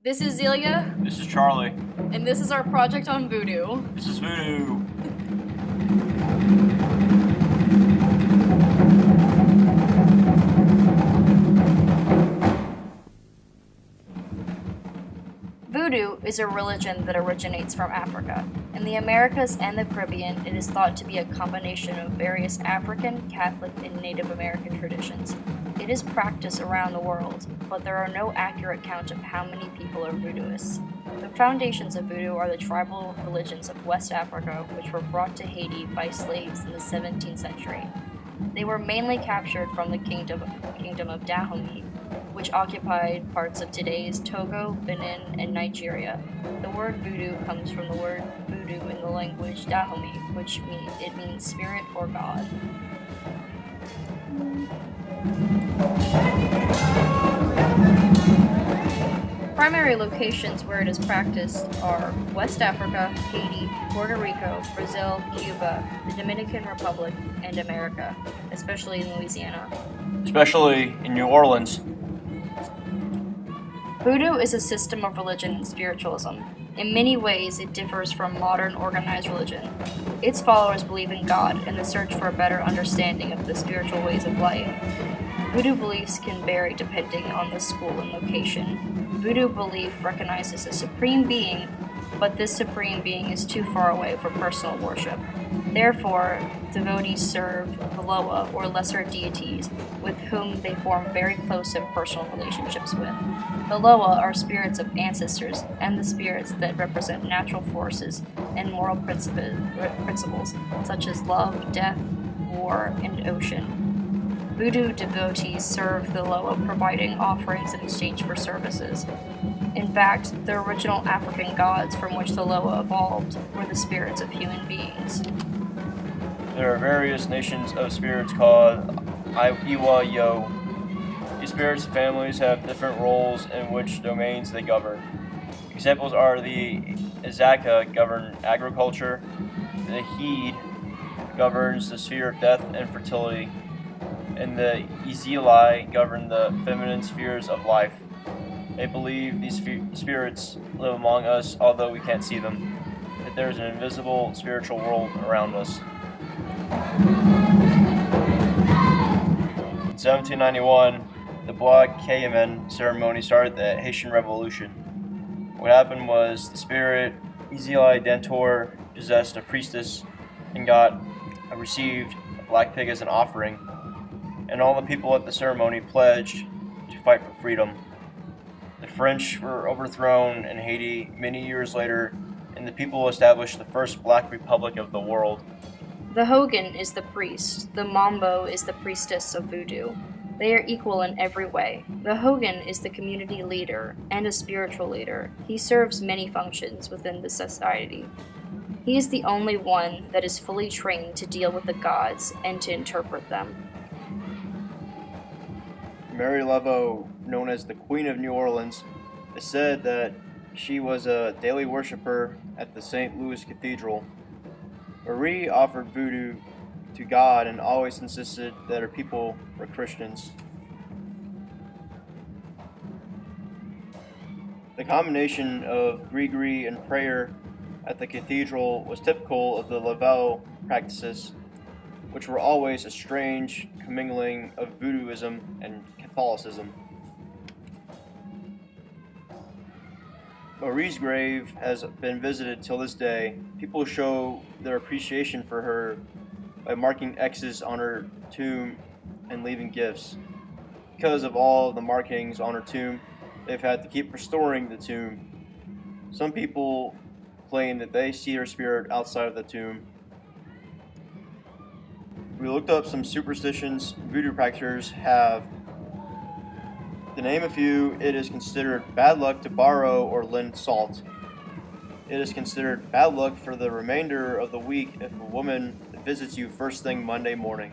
This is Zelia, This is Charlie. and this is our project on voodoo. This is voodoo. Voodoo is a religion that originates from Africa. In the Americas and the Caribbean, it is thought to be a combination of various African, Catholic, and Native American traditions. It is practiced around the world, but there are no accurate count of how many people are voodooists. The foundations of voodoo are the tribal religions of West Africa, which were brought to Haiti by slaves in the 17th century. They were mainly captured from the kingdom of Dahomey, which occupied parts of today's Togo, Benin, and Nigeria. The word voodoo comes from the word voodoo in the language Dahomey, which means spirit or god. Primary locations where it is practiced are West Africa, Haiti, Puerto Rico, Brazil, Cuba, the Dominican Republic, and America, especially in Louisiana. Especially in New Orleans. Voodoo is a system of religion and spiritualism. In many ways, it differs from modern organized religion. Its followers believe in God and the search for a better understanding of the spiritual ways of life. Voodoo beliefs can vary depending on the school and location. Voodoo belief recognizes a supreme being, but this supreme being is too far away for personal worship. Therefore, devotees serve the Loa, or lesser deities, with whom they form very close and personal relationships with. The Loa are spirits of ancestors and the spirits that represent natural forces and moral principles such as love, death, war, and ocean. Voodoo devotees serve the Loa, providing offerings in exchange for services. In fact, the original African gods from which the Loa evolved were the spirits of human beings. There are various nations of spirits called Iwa-Yo. These spirits and families have different roles in which domains they govern. Examples are the Izaka govern agriculture, the Heed governs the sphere of death and fertility, and the Izili govern the feminine spheres of life. They believe these spirits live among us, although we can't see them, that there is an invisible spiritual world around us. In 1791, the Bois Cayman ceremony started the Haitian Revolution. What happened was the spirit Izili Dantor possessed a priestess and received a black pig as an offering, and all the people at the ceremony pledged to fight for freedom. The French were overthrown in Haiti many years later, and the people established the first black republic of the world. The Hogan is the priest, the Mambo is the priestess of voodoo. They are equal in every way. The Hogan is the community leader and a spiritual leader. He serves many functions within the society. He is the only one that is fully trained to deal with the gods and to interpret them. Mary Laveau, known as the Queen of New Orleans, is said that she was a daily worshiper at the St. Louis Cathedral. Marie offered voodoo to God and always insisted that her people were Christians. The combination of gree-gree and prayer at the cathedral was typical of the Laveau practices, which were always a strange commingling of voodooism and Catholicism. Marie's grave has been visited till this day. People show their appreciation for her by marking X's on her tomb and leaving gifts. Because of all the markings on her tomb, they've had to keep restoring the tomb. Some people claim that they see her spirit outside of the tomb. We looked up some superstitions voodoo practitioners have. To name a few, it is considered bad luck to borrow or lend salt. It is considered bad luck for the remainder of the week if a woman visits you first thing Monday morning.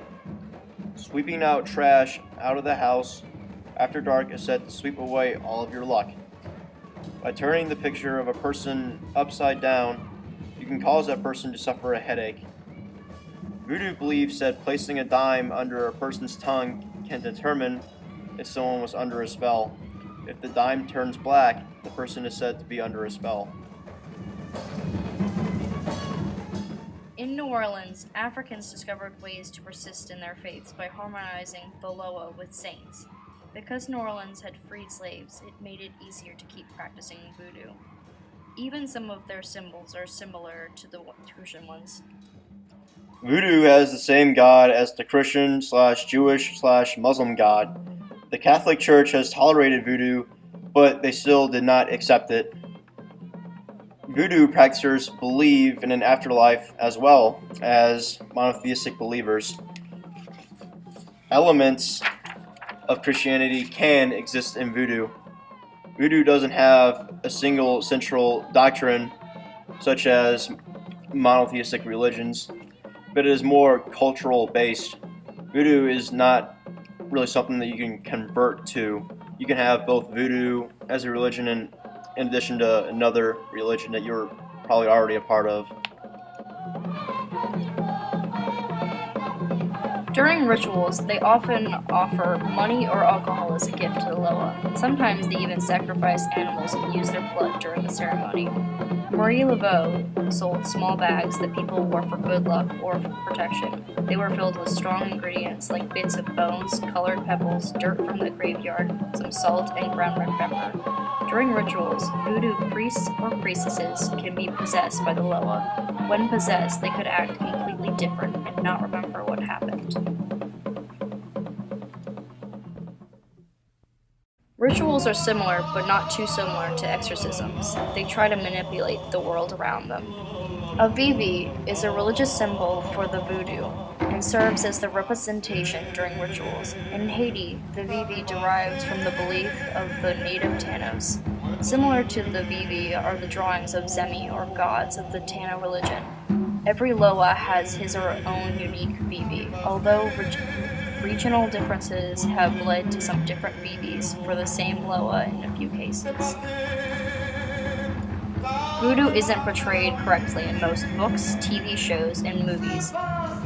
Sweeping out trash out of the house after dark is said to sweep away all of your luck. By turning the picture of a person upside down, you can cause that person to suffer a headache. Voodoo belief said placing a dime under a person's tongue can determine if someone was under a spell. If the dime turns black, the person is said to be under a spell. In New Orleans, Africans discovered ways to persist in their faiths by harmonizing the Loa with saints. Because New Orleans had freed slaves, it made it easier to keep practicing voodoo. Even some of their symbols are similar to the Christian ones. Voodoo has the same god as the Christian/Jewish/Muslim god. The Catholic Church has tolerated voodoo, but they still did not accept it. Voodoo practitioners believe in an afterlife as well as monotheistic believers. Elements of Christianity can exist in voodoo. Voodoo doesn't have a single central doctrine, such as monotheistic religions, but it is more cultural based. Voodoo is not really something that you can convert to. You can have both voodoo as a religion and in addition to another religion that you're probably already a part of. During rituals, they often offer money or alcohol as a gift to the Loa. Sometimes they even sacrifice animals and use their blood during the ceremony. Marie Laveau sold small bags that people wore for good luck or for protection. They were filled with strong ingredients like bits of bones, colored pebbles, dirt from the graveyard, some salt, and ground red pepper. During rituals, voodoo priests or priestesses can be possessed by the Loa. When possessed, they could act completely different and not remember what happened. Rituals are similar, but not too similar to exorcisms. They try to manipulate the world around them. A vivi is a religious symbol for the voodoo and serves as the representation during rituals. In Haiti, the vivi derives from the belief of the native Tanos. Similar to the vivi are the drawings of Zemi, or gods of the Tano religion. Every Loa has his or her own unique vivi, although regional differences have led to some different vivis for the same Loa in a few cases. Voodoo isn't portrayed correctly in most books, TV shows, and movies.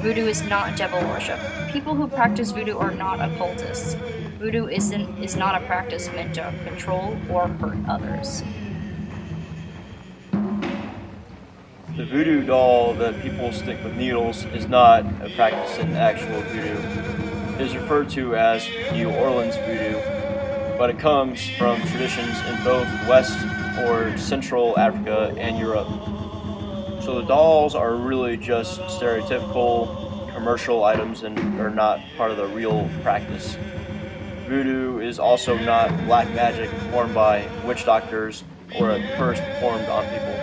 Voodoo is not devil worship. People who practice voodoo are not occultists. Voodoo is not a practice meant to control or hurt others. The voodoo doll that people stick with needles is not a practice in actual voodoo. It is referred to as New Orleans voodoo, but it comes from traditions in both West or Central Africa and Europe. So the dolls are really just stereotypical commercial items and are not part of the real practice. Voodoo is also not black magic performed by witch doctors or a curse performed on people.